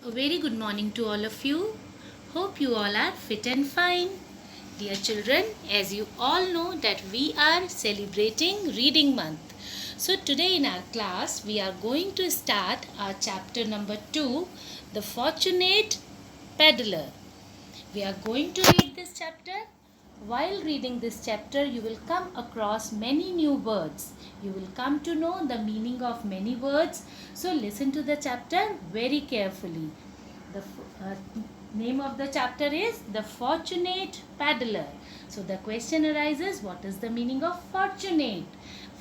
A very good morning to all of you. Hope you all are fit and fine. Dear children, as you all know that we are celebrating Reading Month. So today in our class we are going to start our chapter number 2, The Fortunate Peddler. We are going to read this chapter. While reading this chapter, you will come across many new words. You will come to know the meaning of many words. So listen to the chapter very carefully. The name of the chapter is The Fortunate Paddler. So the question arises, what is the meaning of fortunate?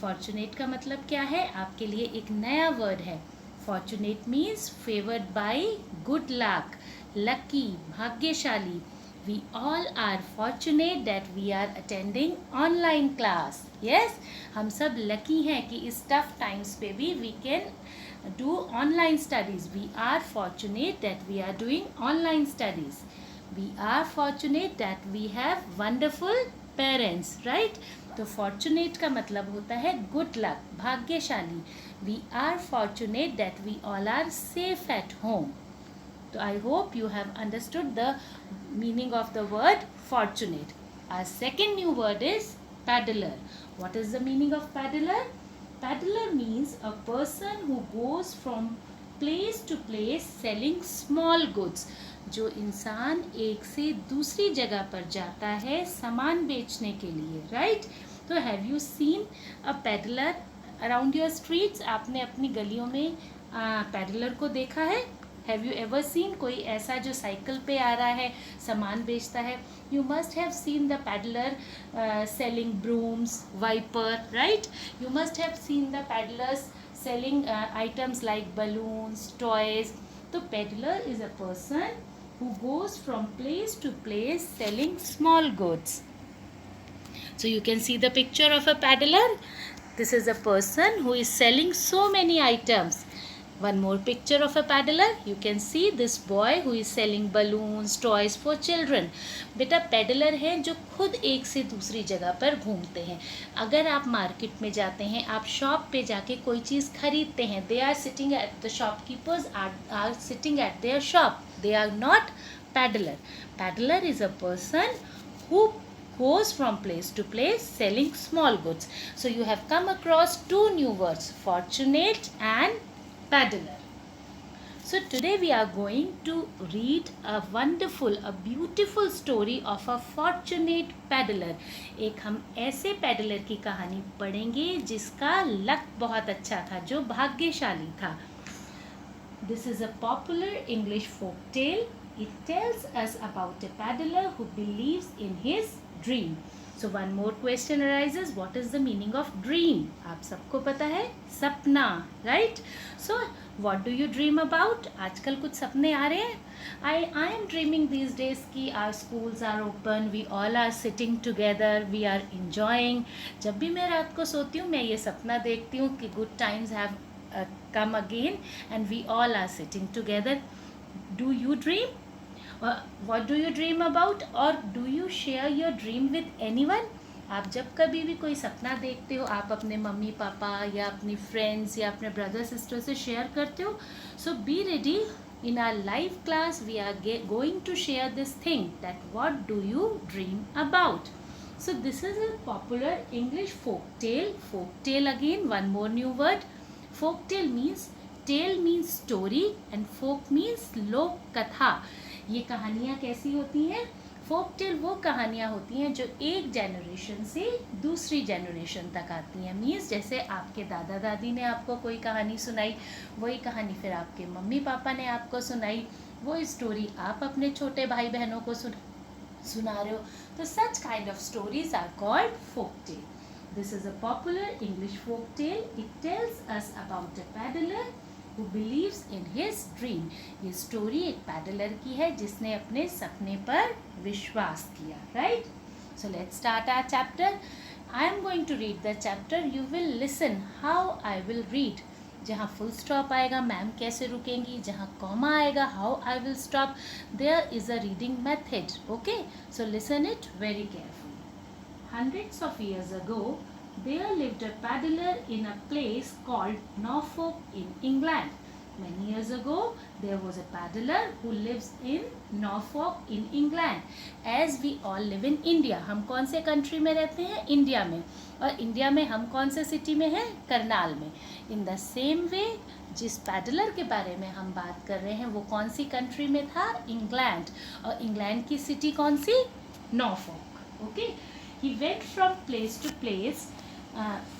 Fortunate का मतलब क्या है? आपके लिए एक नया word है. Fortunate means favored by good luck, lucky, भाग्यशाली. We all are fortunate that we are attending online class. Yes, हम सब lucky हैं कि इस tough times पे भी we can do online studies. We are fortunate that we are doing online studies. We are fortunate that we have wonderful parents, right? तो fortunate का मतलब होता है good luck, भाग्यशाली. We are fortunate that we all are safe at home. So I hope you have understood the meaning of the word fortunate. Our second new word is paddler. What is the meaning of paddler? Paddler means a person who goes from place to place selling small goods. जो इंसान एक से दूसरी जगह पर जाता है सामान बेचने के लिए, राइट? तो have you seen a peddler around your streets? आपने अपनी गलियों में पेडलर को देखा है? हैव यू एवर सीन कोई ऐसा जो साइकिल पे आ रहा है, सामान बेचता है? You must have seen the peddler selling brooms, wiper, right? You must have seen the peddlers selling items like balloons, toys. So peddler is a person who goes from place to place selling small goods. So you can see the picture of a peddler. This is a person who is selling so many items. One more picture of a peddler. You can see this boy who is selling balloons, toys for children. बेटा peddler हैं जो खुद एक से दूसरी जगह पर घूमते हैं. अगर आप मार्केट में जाते हैं, आप शॉप पे जाके कोई चीज़ खरीदते हैं, they are sitting at the shopkeepers are sitting at their shop. They are not peddler. Peddler is a person who goes from place to place selling small goods. So you have come across two new words, fortunate and peddler. So today we are going to read a wonderful, a beautiful story of a fortunate peddler. एक हम ऐसे peddler की कहानी पढ़ेंगे जिसका luck बहुत अच्छा था, जो भाग्यशाली था. This is a popular English folk tale. It tells us about a peddler who believes in his dream. So one more question arises, what is the meaning of dream? आप सबको पता है, सपना, right? So what do you dream about? आजकल कुछ सपने आ रहे हैं? I am dreaming these days कि our schools are open, we all are sitting together, we are enjoying. जब भी मैं रात को सोती हूँ, मैं ये सपना देखती हूँ कि good times have come again and we all are sitting together. Do you dream? What do you dream about? Or do you share your dream with anyone? आप जब कभी भी कोई सपना देखते हो, आप अपने मम्मी पापा या अपनी फ्रेंड्स या अपने ब्रदर सिस्टर से शेयर करते हो. So be ready. In our live class we are going to share this thing, that what do you dream about. So this is a popular English folk tale. Folk tale, again one more new word. Folk tale means, tale means story and folk means lok katha. ये कहानियाँ कैसी होती हैं? Folk tale वो कहानियाँ होती हैं जो एक जनरेशन से दूसरी जनरेशन तक आती हैं. मीन्स जैसे आपके दादा दादी ने आपको कोई कहानी सुनाई, वही कहानी फिर आपके मम्मी पापा ने आपको सुनाई, वो स्टोरी आप अपने छोटे भाई बहनों को सुना रहे हो. तो such kind of stories are called folk tale. This is a popular English folk tale. It tells us about a peddler who believes in his dream. ये स्टोरी एक पैडलर की है जिसने अपने सपने पर विश्वास किया, right? So let's start our chapter. I am going to read the chapter. You will listen how I will read. जहाँ फुल स्टॉप आएगा मैम कैसे रुकेंगी, जहाँ कॉमा आएगा how I will stop. There is a reading method. Okay, so listen it very carefully. Hundreds of years ago, there lived a peddler in a place called Norfolk in England. Many years ago, there was a paddler who lives in Norfolk in England. As we all live in India, हम कौन से country में रहते हैं? India में. और India में हम कौन से सिटी में हैं? करनाल में. इन द सेम वे, जिस पैडलर के बारे में हम बात कर रहे हैं वो कौन सी कंट्री में था? इंग्लैंड. और इंग्लैंड की सिटी कौन सी? Norfolk. Okay. He went from place to place,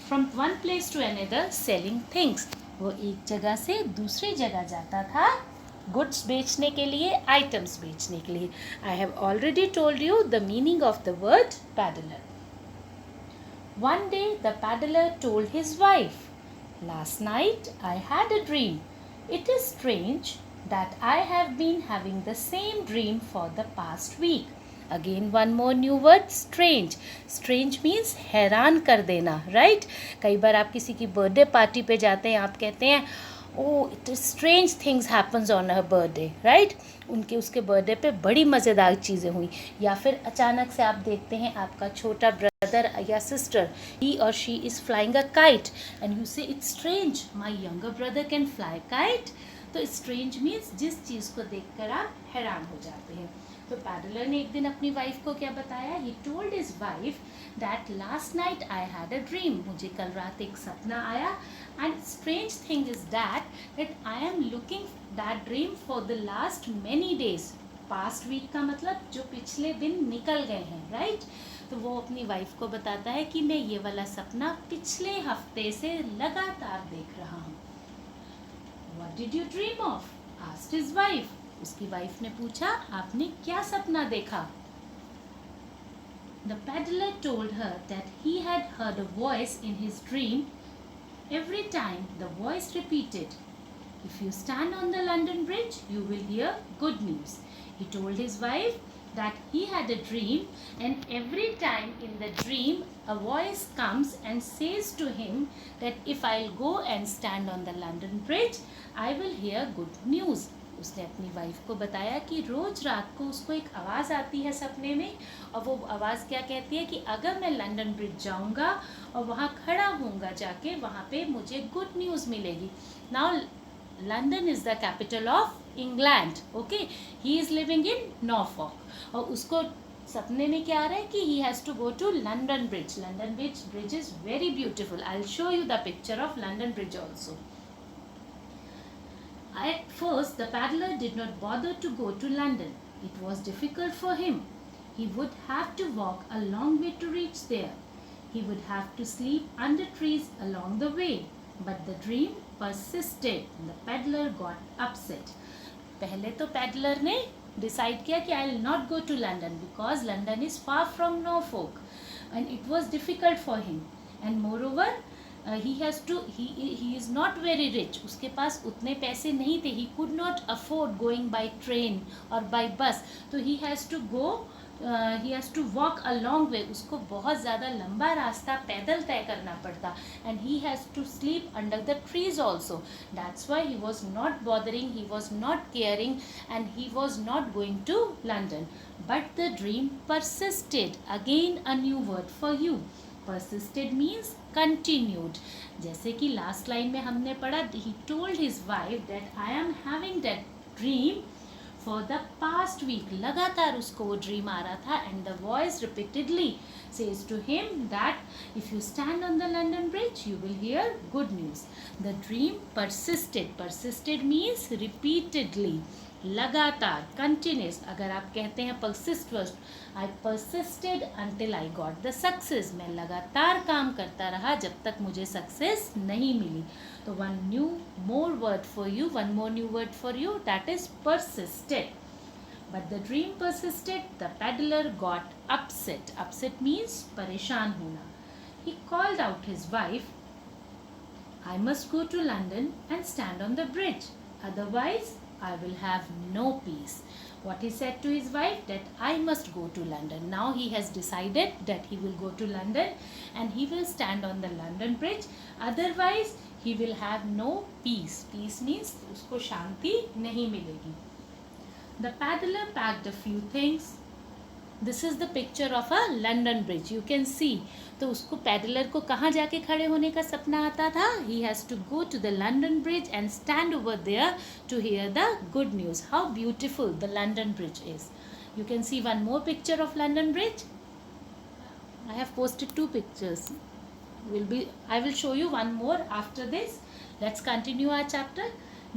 from one place to another selling things. वो एक जगह से दूसरी जगह जाता था गुड्स बेचने के लिए, आइटम्स बेचने के लिए. I have already told you the meaning of the word peddler. One day the peddler told his wife, "Last night I had a dream. It is strange that I have been having the same dream for the past week." Again one more new word, strange. Strange means हैरान कर देना, right? कई बार आप किसी की birthday party पे जाते हैं, आप कहते हैं oh it is strange things happens on her birthday, right? उसके बर्थडे पे बड़ी मज़ेदार चीज़ें हुई. या फिर अचानक से आप देखते हैं आपका छोटा ब्रदर या sister, he or she is flying a kite and you say it's strange my younger brother can fly kite. तो strange means जिस चीज़ को देखकर आप हैरान हो जाते हैं. तो पैडलर ने एक दिन अपनी वाइफ को क्या बताया? He told his wife that last night I had a dream. मुझे कल रात एक सपना आया. And strange thing is that I am looking that dream for the last many days. Past week का मतलब जो पिछले दिन निकल गए हैं, राइट? तो वो अपनी वाइफ को बताता है कि मैं ये वाला सपना पिछले हफ्ते से लगातार देख रहा हूँ. What did you dream of? Asked his wife. उसकी वाइफ ने पूछा, आपने क्या सपना देखा? The peddler told her that he had heard a voice in his dream. Every time the voice repeated, "If you stand on the London Bridge, you will hear good news." He told his wife that he had a dream, and every time in the dream a voice comes and says to him that if I'll go and stand on the London Bridge, I will hear good news. उसने अपनी wife को बताया कि रोज़ रात को उसको एक आवाज़ आती है सपने में, और वो आवाज़ क्या कहती है कि अगर मैं लंदन ब्रिज जाऊंगा और वहाँ खड़ा होऊंगा जाके, वहाँ पे मुझे गुड न्यूज़ मिलेगी. Now London is the capital of England. Okay. He is living in Norfolk, और उसको सपने में क्या आ रहा है कि he has to go to London Bridge. London Bridge is very beautiful. I will show you the picture of London Bridge also. At first, the paddler did not bother to go to London. It was difficult for him. He would have to walk a long way to reach there. He would have to sleep under trees along the way. But the dream persisted. The paddler got upset. पहले तो peddler ने decide किया कि I will not go to London because London is far from Norfolk and it was difficult for him. And moreover, he is not very rich. उसके पास उतने पैसे नहीं थे. He could not afford going by train or by bus. तो he has to walk a long way. उसको बहुत ज़्यादा लंबा रास्ता पैदल तय करना पड़ता. And he has to sleep under the trees also. That's why he was not bothering, he was not caring, and he was not going to London. But the dream persisted. Again a new word for you. Persisted means continued. जैसे कि last line में हमने पढ़ा, he told his wife that I am having that dream for the past week. लगातार उसको वो dream आ रहा था. and the voice repeatedly says to him that if you stand on the London Bridge you will hear good news. The dream persisted. Persisted means repeatedly, लगातार, continuous. अगर आप कहते हैं persist first, I persisted until I got the success. मैं लगातार काम करता रहा जब तक मुझे सक्सेस नहीं मिली. तो one more new word for you, that is persisted. But the dream persisted. The peddler got upset. Upset means परेशान होना. He called out his wife, "I must go to London and stand on the bridge. Otherwise, I will have no peace." What he said to his wife, that I must go to London. Now he has decided that he will go to London and he will stand on the London Bridge. Otherwise, he will have no peace. Peace means उसको शांति नहीं मिलेगी. The paddler packed a few things, this is the picture of a London bridge, you can see. तो उसको peddler को कहाँ जाके खड़े होने का सपना आता था? He has to go to the London bridge and stand over there to hear the good news. How beautiful the London Bridge is. You can see one more picture of London Bridge. I have posted 2 pictures. I will show you one more after this. Let's continue our chapter.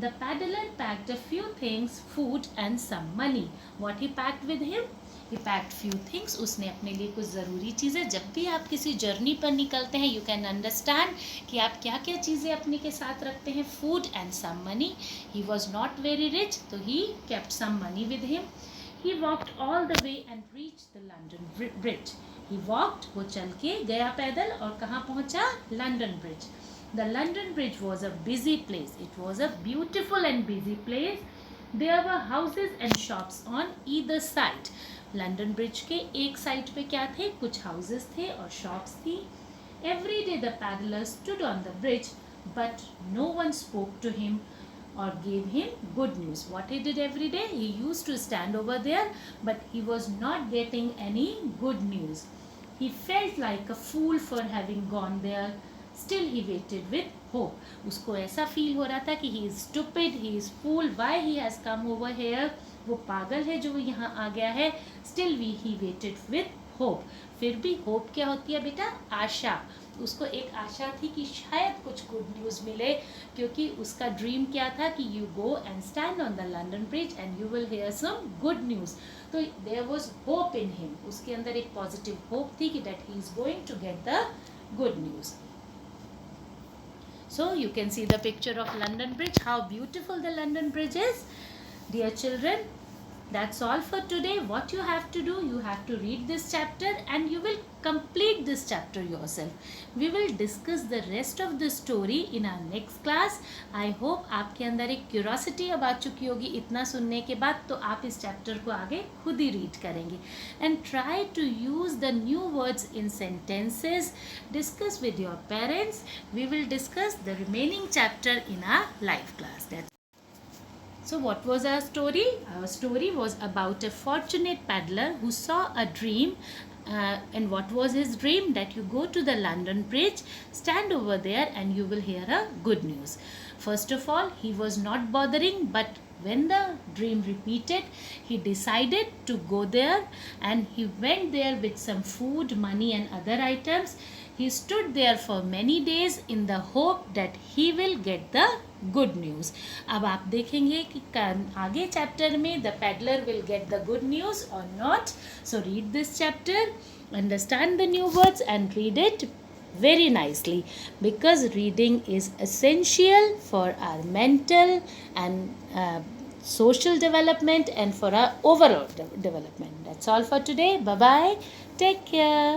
The paddler packed a few things, food and some money. What he packed with him? He packed few things. उसने अपने लिए कुछ ज़रूरी चीज़ें, जब भी आप किसी जर्नी पर निकलते हैं, you can understand कि आप क्या क्या चीज़ें अपने के साथ रखते हैं. Food and some money. He was not very rich, so he kept some money with him. He walked all the way and reached the London Bridge. He walked, वो चल के गया पैदल और कहाँ पहुँचा? London Bridge. The London Bridge was a busy place. It was a beautiful and busy place. There were houses and shops on either side. London Bridge के एक साइड पे क्या थे? कुछ houses थे और shops थी. Every day the paddler stood on the bridge, but no one spoke to him or gave him good news. What he did every day? He used to stand over there, but he was not getting any good news. He felt like a fool for having gone there. Still he waited with hope. उसको ऐसा feel हो रहा था कि he is stupid, he is fool, why he has come over here. वो पागल है जो यहाँ आ गया है. Still he waited with hope. फिर भी hope क्या होती है बेटा? आशा. उसको एक आशा थी कि शायद कुछ गुड न्यूज़ मिले, क्योंकि उसका ड्रीम क्या था कि you go and stand on the London bridge and you will hear some good news. तो there was hope in him. उसके अंदर एक पॉजिटिव होप थी कि that he is going to get the good news. So you can see the picture of London Bridge, how beautiful the London Bridge is. Dear children, that's all for today. What you have to do, you have to read this chapter and you will complete this chapter yourself. We will discuss the rest of the story in our next class. I hope आपके अंदर एक curiosity अब आ चुकी होगी इतना सुनने के बाद, तो आप इस chapter को आगे खुद ही read करेंगे. And try to use the new words in sentences. Discuss with your parents. We will discuss the remaining chapter in our live class. So what was our story? Our story was about a fortunate paddler who saw a dream. And what was his dream? That you go to the London Bridge, stand over there and you will hear a good news. First of all, he was not bothering, but when the dream repeated, he decided to go there and he went there with some food, money and other items. He stood there for many days in the hope that he will get the good news. अब आप देखेंगे कि आगे chapter में the peddler will get the good news और not. So read this chapter, understand the new words and read it very nicely, because reading is essential for our mental and social development and for our overall development. That's all for today. Bye bye. Take care.